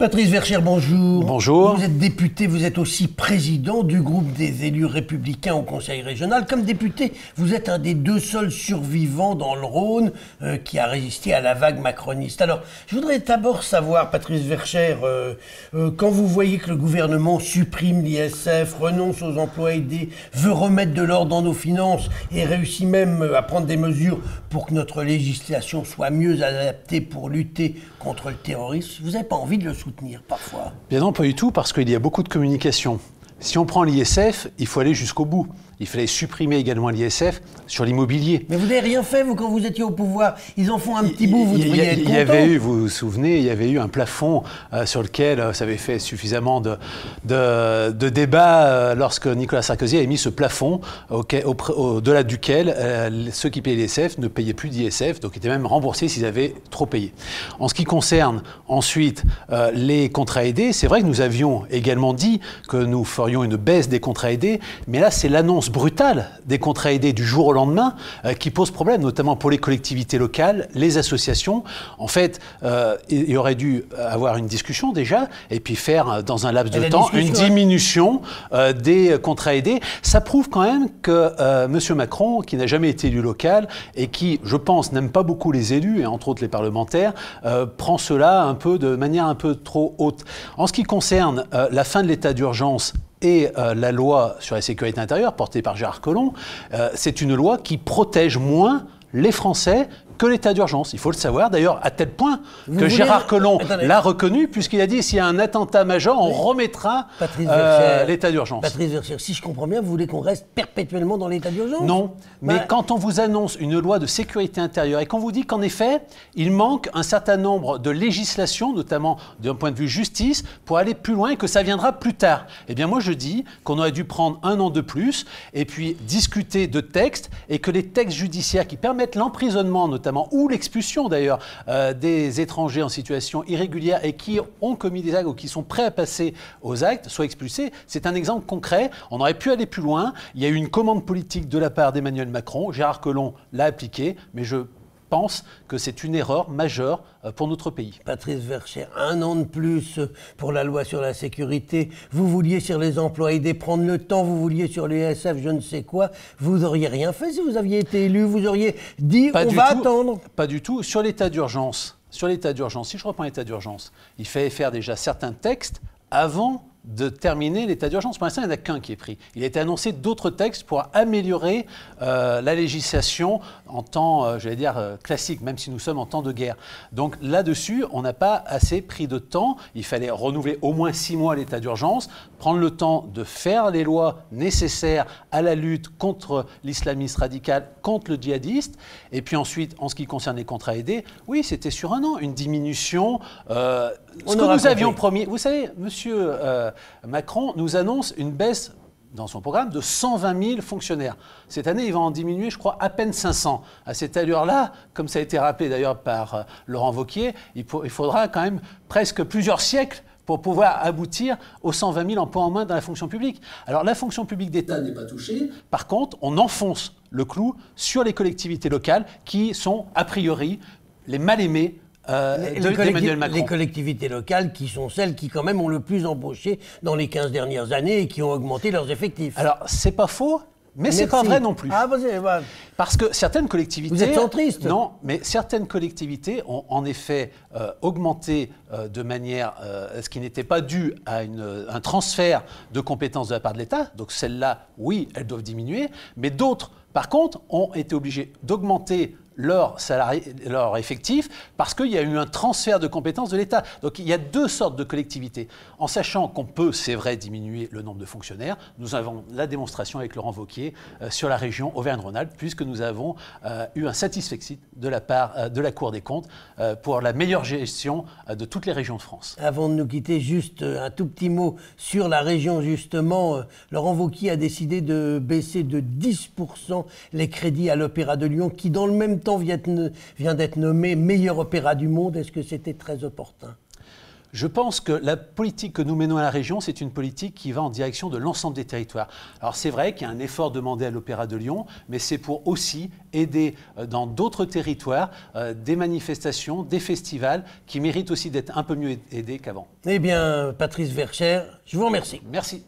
Patrice Verchères, bonjour. Bonjour. Vous êtes député, vous êtes aussi président du groupe des élus républicains au Conseil régional. Comme député, vous êtes un des deux seuls survivants dans le Rhône qui a résisté à la vague macroniste. Alors, je voudrais d'abord savoir, Patrice Verchères, quand vous voyez que le gouvernement supprime l'ISF, renonce aux emplois aidés, veut remettre de l'ordre dans nos finances et réussit même à prendre des mesures pour que notre législation soit mieux adaptée pour lutter contre le terrorisme, vous n'avez pas envie de le soutenir parfois? Bien non, pas du tout, parce qu'il y a beaucoup de communication. Si on prend l'ISF, il faut aller jusqu'au bout. Il fallait supprimer également l'ISF sur l'immobilier. Mais vous n'avez rien fait, vous, quand vous étiez au pouvoir. Ils en font un petit bout, vous devriez être content. Il y avait eu, vous vous souvenez, il y avait eu un plafond sur lequel ça avait fait suffisamment de débats lorsque Nicolas Sarkozy avait mis ce plafond au-delà duquel ceux qui payaient l'ISF ne payaient plus d'ISF, donc étaient même remboursés s'ils avaient trop payé. En ce qui concerne ensuite les contrats aidés, c'est vrai que nous avions également dit que nous ferions une baisse des contrats aidés, mais là c'est l'annonce brutale des contrats aidés du jour au lendemain qui pose problème, notamment pour les collectivités locales, les associations. En fait, il aurait dû avoir une discussion déjà et puis faire dans un laps de temps une diminution des contrats aidés. Ça prouve quand même que M. Macron, qui n'a jamais été élu local et qui, je pense, n'aime pas beaucoup les élus et entre autres les parlementaires, prend cela un peu de manière un peu trop haute. En ce qui concerne la fin de l'état d'urgence et la loi sur la sécurité intérieure, portée par Gérard Collomb, c'est une loi qui protège moins les Français que l'état d'urgence. Il faut le savoir, d'ailleurs, à tel point que Gérard Collomb l'a reconnu, puisqu'il a dit s'il y a un attentat majeur, on remettra l'état d'urgence. Patrice Verchères, si je comprends bien, vous voulez qu'on reste perpétuellement dans l'état d'urgence? Non, mais quand on vous annonce une loi de sécurité intérieure et qu'on vous dit qu'en effet, il manque un certain nombre de législations, notamment d'un point de vue justice, pour aller plus loin et que ça viendra plus tard, eh bien moi je dis qu'on aurait dû prendre un an de plus et puis discuter de textes et que les textes judiciaires qui permettent l'emprisonnement, notamment, ou l'expulsion d'ailleurs des étrangers en situation irrégulière et qui ont commis des actes ou qui sont prêts à passer aux actes, soient expulsés. C'est un exemple concret. On aurait pu aller plus loin. Il y a eu une commande politique de la part d'Emmanuel Macron. Gérard Collomb l'a appliquée, mais je pense que c'est une erreur majeure pour notre pays. Patrice Verchères, un an de plus pour la loi sur la sécurité. Vous vouliez sur les emplois aidés prendre le temps, vous vouliez sur l'ISF, je ne sais quoi. Vous n'auriez rien fait si vous aviez été élu, vous auriez dit on va attendre. Pas du tout. Sur l'état d'urgence, si je reprends l'état d'urgence, il fallait faire déjà certains textes avant de terminer l'état d'urgence. Pour l'instant, il n'y en a qu'un qui est pris. Il a été annoncé d'autres textes pour améliorer la législation en temps, j'allais dire, classique, même si nous sommes en temps de guerre. Donc là-dessus, on n'a pas assez pris de temps. Il fallait renouveler au moins 6 mois l'état d'urgence, prendre le temps de faire les lois nécessaires à la lutte contre l'islamisme radical, contre le djihadiste. Et puis ensuite, en ce qui concerne les contrats aidés, oui, c'était sur un an, une diminution. Ce que nous avions promis, vous savez, monsieur Macron nous annonce une baisse dans son programme de 120 000 fonctionnaires. Cette année, il va en diminuer, je crois, à peine 500. À cette allure-là, comme ça a été rappelé d'ailleurs par Laurent Wauquiez, il faudra quand même presque plusieurs siècles pour pouvoir aboutir aux 120 000 emplois en moins dans la fonction publique. Alors la fonction publique d'État n'est pas touchée. Par contre, on enfonce le clou sur les collectivités locales qui sont, a priori, les mal-aimés d'Emmanuel Macron. Les collectivités locales qui sont celles qui quand même ont le plus embauché dans les 15 dernières années et qui ont augmenté leurs effectifs. Alors, c'est pas faux, mais c'est pas vrai non plus. Ah, parce que certaines collectivités... Vous êtes centriste. Non, mais certaines collectivités ont en effet augmenté de manière... ce qui n'était pas dû à un transfert de compétences de la part de l'État. Donc celles-là, oui, elles doivent diminuer. Mais d'autres, par contre, ont été obligées d'augmenter leurs effectifs parce qu'il y a eu un transfert de compétences de l'État. Donc il y a deux sortes de collectivités. En sachant qu'on peut, c'est vrai, diminuer le nombre de fonctionnaires, nous avons la démonstration avec Laurent Wauquiez sur la région Auvergne-Rhône-Alpes, puisque nous avons eu un satisfecit de la part de la Cour des comptes pour la meilleure gestion de toutes les régions de France. Avant de nous quitter, juste un tout petit mot sur la région, justement. Laurent Wauquiez a décidé de baisser de 10% les crédits à l'Opéra de Lyon, qui dans le même temps vient d'être nommé meilleur opéra du monde. Est-ce que c'était très opportun? Je pense que la politique que nous menons à la région, c'est une politique qui va en direction de l'ensemble des territoires. Alors c'est vrai qu'il y a un effort demandé à l'Opéra de Lyon, mais c'est pour aussi aider dans d'autres territoires des manifestations, des festivals qui méritent aussi d'être un peu mieux aidés qu'avant. Eh bien, Patrice Verchères, je vous remercie. Merci.